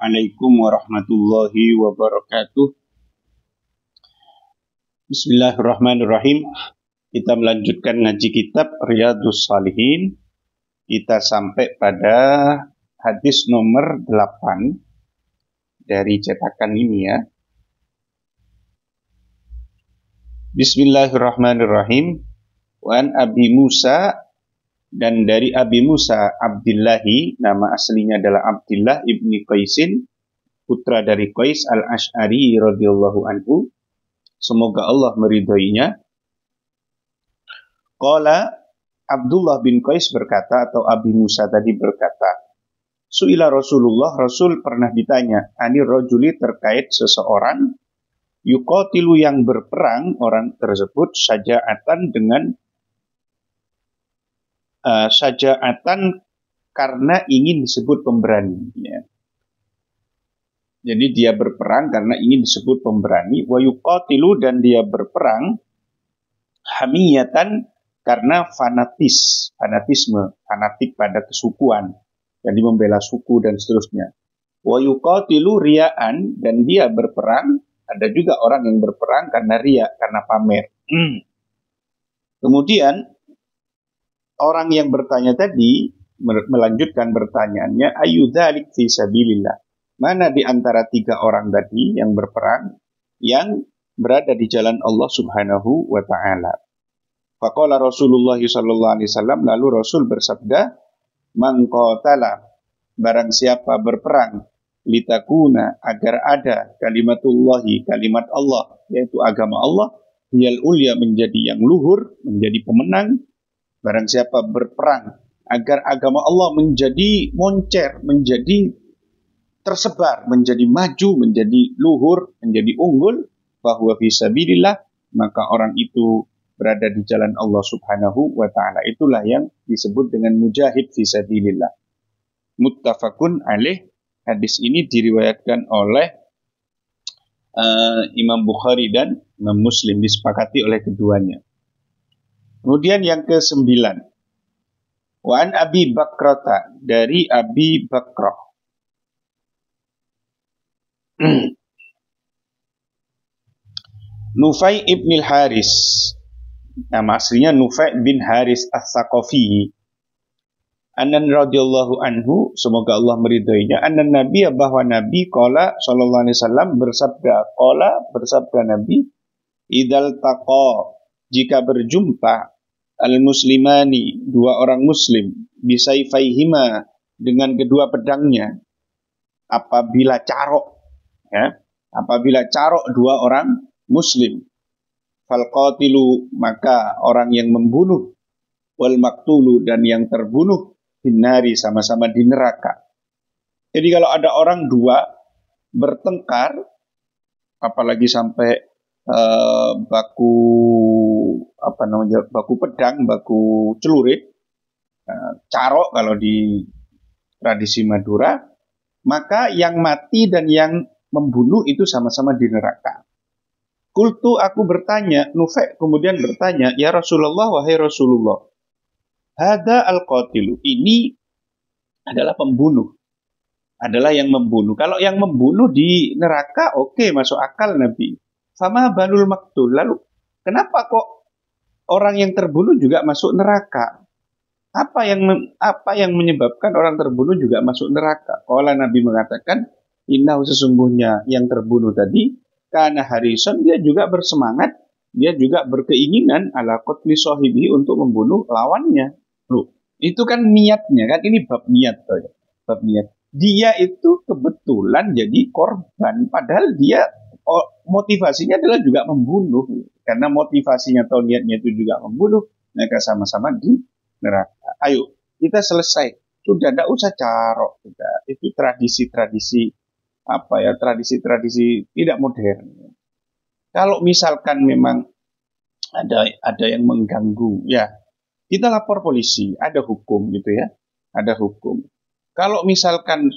Assalamualaikum warahmatullahi wabarakatuh. Bismillahirrahmanirrahim. Kita melanjutkan ngaji kitab Riyadhus Shalihin. Kita sampai pada hadis nomor 8 dari cetakan ini ya. Bismillahirrahmanirrahim. Wan Abi Musa, dan dari Abi Musa Abdillahi, nama aslinya adalah Abdillah ibni Qaisin, putra dari Qais al-Ash'ari radhiyallahu anhu, semoga Allah meridhoinya. Qala, Abdullah bin Qais berkata, atau Abi Musa tadi berkata, Su'ila Rasulullah, Rasul pernah ditanya, anir rajuli, terkait seseorang, yuqatilu yang berperang, orang tersebut syaja'atan dengan syaja'atan karena ingin disebut pemberani ya. Jadi dia berperang karena ingin disebut pemberani. Wa yuqatilu, dan dia berperang hamiyatan karena fanatisme, fanatik pada kesukuan. Jadi membela suku dan seterusnya. Wa yuqatilu riya'an, dan dia berperang, ada juga orang yang berperang karena riya, karena pamer. Kemudian orang yang bertanya tadi melanjutkan pertanyaannya, ayyudzalik fi sabilillah. Mana di antara tiga orang tadi yang berperang yang berada di jalan Allah Subhanahu wa taala? Faqala Rasulullah sallallahu alaihi wasallam, lalu Rasul bersabda, man qatala, barang siapa berperang, litakuna, agar ada kalimatullahi, kalimat Allah, yaitu agama Allah, hiyal ulya, menjadi yang luhur, menjadi pemenang. Barang siapa berperang agar agama Allah menjadi moncer, menjadi tersebar, menjadi maju, menjadi luhur, menjadi unggul, bahwa fisabilillah, maka orang itu berada di jalan Allah Subhanahu wa taala. Itulah yang disebut dengan mujahid fisabilillah. Muttafaqun alaih. Hadis ini diriwayatkan oleh Imam Bukhari dan Imam Muslim, disepakati oleh keduanya. Kemudian yang ke-9, Wan Abi Bakrata, dari Abi Bakrah. Nufai ibn Haris, nama aslinya Nufai bin Haris as-Saqafi. Anan radhiyallahu anhu, semoga Allah meridhoinya. Anan Nabi, bahwa Nabi qala sallallahu alaihi wasallam bersabda, qala, bersabda Nabi, idal taqa, jika berjumpa al-muslimani, dua orang muslim, bisayfaihima, dengan kedua pedangnya, apabila carok ya, apabila carok dua orang muslim, fal qatilu, maka orang yang membunuh, wal maktulu, dan yang terbunuh, binari, sama-sama di neraka. Jadi kalau ada orang dua bertengkar, apalagi sampai baku pedang, baku celurit, carok kalau di tradisi Madura, maka yang mati dan yang membunuh itu sama-sama di neraka. Kultu, aku bertanya, Nufai kemudian bertanya, ya Rasulullah, wahai Rasulullah, hada al-qatilu, ini adalah pembunuh, adalah yang membunuh. Kalau yang membunuh di neraka, oke, masuk akal Nabi. Sama balul maktul, lalu kenapa kok orang yang terbunuh juga masuk neraka? Apa yang menyebabkan orang terbunuh juga masuk neraka? Kalau Nabi mengatakan, innahu, sesungguhnya yang terbunuh tadi, karena harison, dia juga bersemangat, dia juga berkeinginan ala qatli sahibi, untuk membunuh lawannya. Loh, itu kan niatnya, kan ini bab niat, ya. Bab niat. Dia itu kebetulan jadi korban, padahal dia motivasinya adalah juga membunuh. Karena motivasinya atau niatnya itu juga membunuh, mereka sama-sama di neraka. Ayo, kita selesai. Sudah, tidak usah carok. Sudah. Itu tradisi-tradisi tradisi-tradisi tidak modern. Kalau misalkan memang ada yang mengganggu, ya kita lapor polisi, ada hukum gitu ya, ada hukum. Kalau misalkan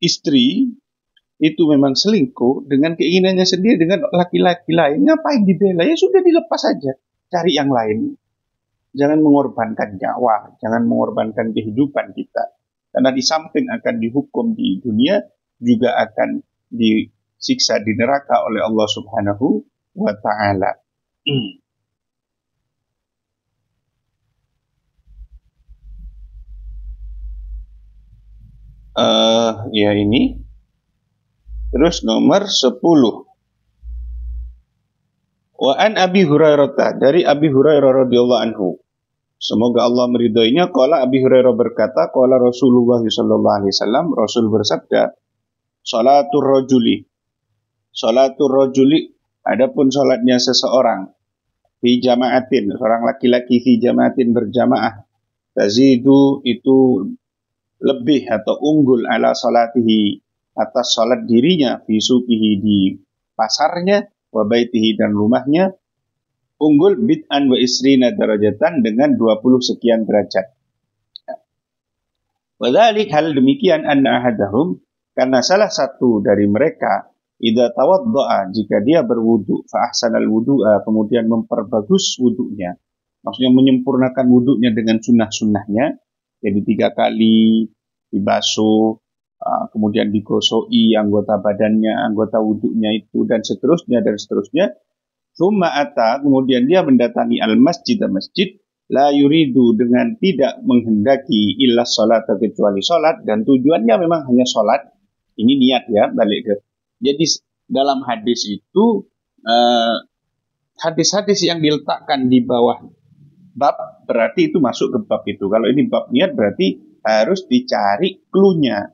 istri itu memang selingkuh dengan keinginannya sendiri dengan laki-laki lain, ngapain dibela? Ya sudah, dilepas saja, cari yang lain. Jangan mengorbankan nyawa, jangan mengorbankan kehidupan kita. Karena di samping akan dihukum di dunia, juga akan disiksa di neraka oleh Allah Subhanahu wa ta'ala. Ya ini. Terus nomor 10. Wa an Abi Hurairah, dari Abi Hurairah radhiyallahu anhu. Semoga Allah meridhoinya. Qala Abi Hurairah berkata, qala Rasulullah sallallahu alaihi wasallam, Rasul bersabda, salatur rajuli, adapun salatnya seseorang fi jama'atin, seorang laki-laki fi jama'atin berjamaah, tazidu itu lebih atau unggul ala salatihi atas salat dirinya, fi suqihi di pasarnya, wa baitihi dan rumahnya, unggul bid'an wa isrina darajatan dengan 20 sekian derajat. Wadhalik, hal demikian, anna ahadahum, karena salah satu dari mereka, idza tawadda'a, jika dia berwudu, fa ahsanal wudu'a, kemudian memperbagus wudunya, maksudnya menyempurnakan wudunya dengan sunnah-sunnahnya, jadi 3 kali dibasuh, kemudian digosoi anggota badannya, anggota wudunya itu, dan seterusnya, Summa ata, kemudian dia mendatangi al-masjid, la yuridu, dengan tidak menghendaki illa sholat, kecuali sholat, dan tujuannya memang hanya sholat. Ini niat ya, balik ke. Jadi dalam hadis itu, hadis-hadis yang diletakkan di bawah bab, berarti itu masuk ke bab itu. Kalau ini bab niat, berarti harus dicari clue-nya,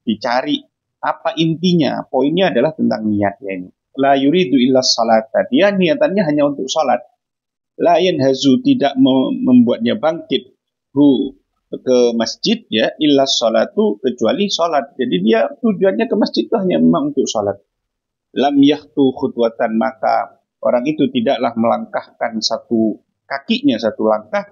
dicari apa intinya. Poinnya adalah tentang niatnya ini. La yuridu illa salat, dia niatannya hanya untuk salat. La yanhazu, tidak membuatnya bangkit ke masjid ya, illa salatu, kecuali salat. Jadi dia tujuannya ke masjid itu hanya memang untuk salat. Lam yahtu khutwatan, maka orang itu tidaklah melangkahkan satu kakinya, satu langkah,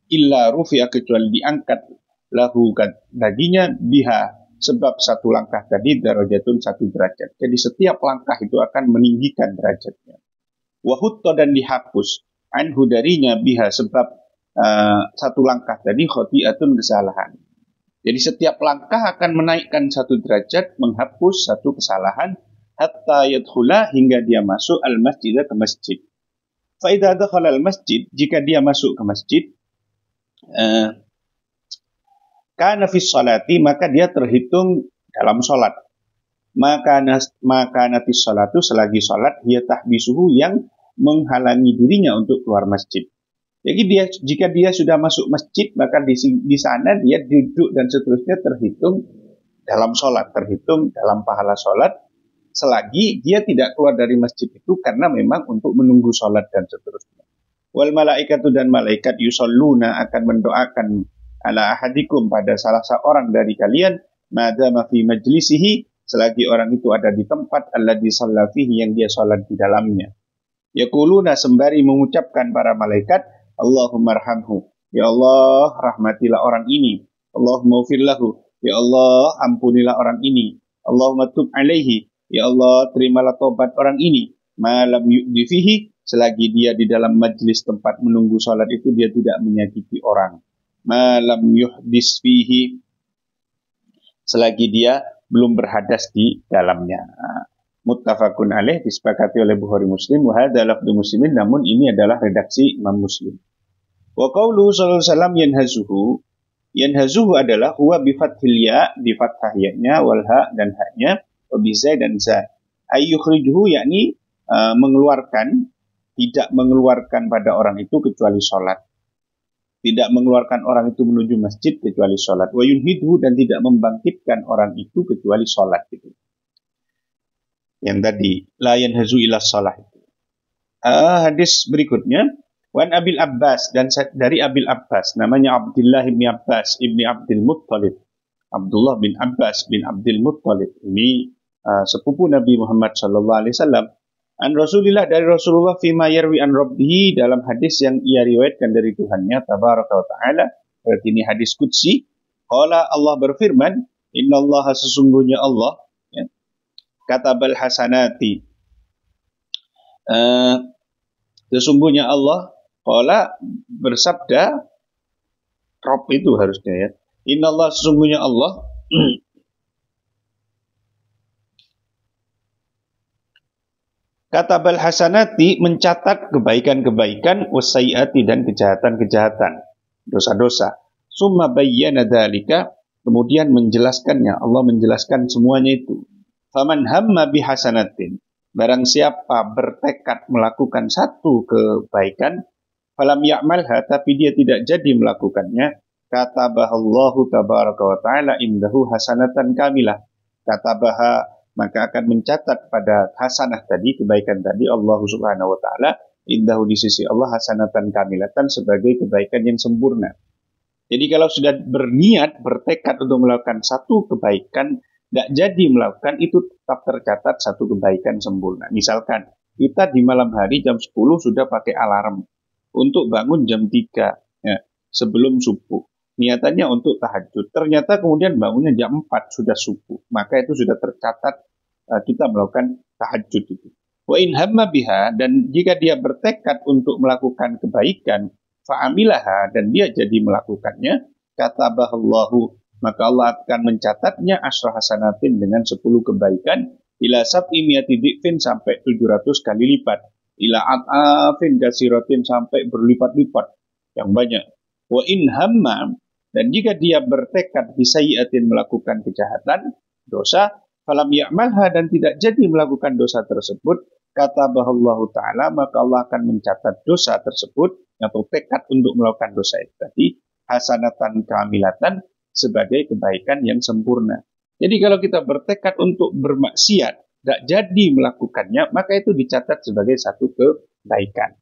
illa rufi'a, kecuali diangkat lahu baginya biha, sebab satu langkah tadi darajatun, 1 derajat. Jadi setiap langkah itu akan meninggikan derajatnya. Wahutta, dan dihapus anhu darinya biha, sebab satu langkah tadi khotiatun, kesalahan. Jadi setiap langkah akan menaikkan 1 derajat, menghapus 1 kesalahan, hatta yadkhula, hingga dia masuk al-masjid, ke masjid. Fa idza dakhala al-masjid, jika dia masuk ke masjid, kana fi sholati, maka dia terhitung dalam sholat. Maka nanti sholatu, selagi sholat, dia tahbisuhu, yang menghalangi dirinya untuk keluar masjid. Jadi jika dia sudah masuk masjid, maka di sana dia duduk dan seterusnya terhitung dalam sholat, terhitung dalam pahala sholat, selagi dia tidak keluar dari masjid itu karena memang untuk menunggu sholat dan seterusnya. Wal malaikatu, dan malaikat yusalluna, akan mendoakan ala ahadikum, pada salah seorang dari kalian, madama fi majlisihi, selagi orang itu ada di tempat alladzi shalla fihi, yang dia salat di dalamnya. Yaquluna, sembari mengucapkan para malaikat, Allahumma arhamhu, ya Allah rahmatilah orang ini. Allahumma ufir lahu, ya Allah ampunilah orang ini. Allahumma tub alaihi, ya Allah terimalah tobat orang ini. Malam yu'di fihi, selagi dia di dalam majlis tempat menunggu salat itu dia tidak menyakiti orang. Malam yuhdis fihi, selagi dia belum berhadas di dalamnya. Muttafaqun alaih, disepakati oleh Bukhari Muslim. Wa hadza lafdhu Muslimin, namun ini adalah redaksi Imam Muslim. Wa qauluhu sallallahu alaihi wasallam yanhazuhu adalah huwa bi fathil ya, di fathah ya-nya, wal ha, dan ha-nya, wa bi za, dan za. Ay yukhrijuhu, yakni mengeluarkan, tidak mengeluarkan pada orang itu kecuali salat. Tidak mengeluarkan orang itu menuju masjid kecuali sholat. Wa yunhidhu, dan tidak membangkitkan orang itu kecuali sholat. Gitu. Yang tadi, la yanhazu ila sholat. Hadis berikutnya, wan Abil Abbas, dan dari Abil Abbas, namanya Abdullah bin Abbas ibni Abdul Muttalib. Abdullah bin Abbas bin Abdul Muttalib. Ini sepupu Nabi Muhammad sallallahu alaihi wasallam. An Rasulillah, dari Rasulullah, fima yarwi an rabbihi, dalam hadis yang ia riwayatkan dari Tuhannya tabaraka wa ta'ala. Berarti ini hadis qudsi. Qala, Allah berfirman, innallaha, sesungguhnya Allah, ya, katabal hasanati, sesungguhnya Allah, qala, bersabda, Rob itu harusnya ya, innallaha, sesungguhnya Allah, Katabal hasanati mencatat kebaikan-kebaikan, wasaiati dan kejahatan-kejahatan, dosa-dosa. Summa bayyana dzalika, kemudian menjelaskannya. Allah menjelaskan semuanya itu. Faman hamma bihasanatin, barang siapa bertekad melakukan satu kebaikan, falam ya'malha, tapi dia tidak jadi melakukannya, katabahallahu tabaraka wa ta'ala indahu hasanatan kamilah. Katabaha, maka akan mencatat pada hasanah tadi, kebaikan tadi, Allah subhanahu wa ta'ala indahu, di sisi Allah, hasanatan kamilatan, sebagai kebaikan yang sempurna. Jadi kalau sudah berniat, bertekad untuk melakukan satu kebaikan, tidak jadi melakukan, itu tetap tercatat satu kebaikan sempurna. Misalkan kita di malam hari jam 10 sudah pakai alarm untuk bangun jam 3 ya, sebelum subuh. Niatannya untuk tahajud. Ternyata kemudian bangunnya jam 4 sudah subuh. Maka itu sudah tercatat kita melakukan tahajud itu. Wa in hamma biha, dan jika dia bertekad untuk melakukan kebaikan, fa'amilaha, dan dia jadi melakukannya, katabahallahu, maka Allah akan mencatatnya asra hasanatin, dengan 10 kebaikan, ila sab'i mi'ati dhi'fin, sampai 700 kali lipat, ila at'afin kasiratin, sampai berlipat-lipat yang banyak. Wa in hamma, dan jika dia bertekad bisayyi'atin, melakukan kejahatan, dosa, falam ya'malha, dan tidak jadi melakukan dosa tersebut, katabahallahu ta'ala, maka Allah akan mencatat dosa tersebut, atau tekad untuk melakukan dosa itu tadi, hasanatan kamilatan, sebagai kebaikan yang sempurna. Jadi kalau kita bertekad untuk bermaksiat, tidak jadi melakukannya, maka itu dicatat sebagai satu kebaikan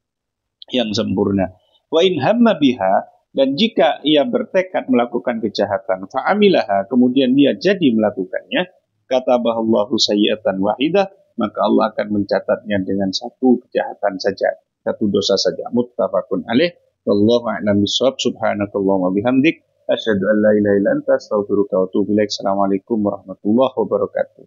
yang sempurna. Wa in hamma biha, dan jika ia bertekad melakukan kejahatan, fa'amilaha, kemudian dia jadi melakukannya, katabahallahu sayyi'atan wahidah, maka Allah akan mencatatnya dengan satu kejahatan saja, satu dosa saja. Muttafaqun alaih. Wallahu a'lam bishawab. Subhanakallahumma bihamdik, asyhadu an la ilaha illa anta, astaghfiruka wa atubu ilaik. Assalamualaikum warahmatullahi wabarakatuh.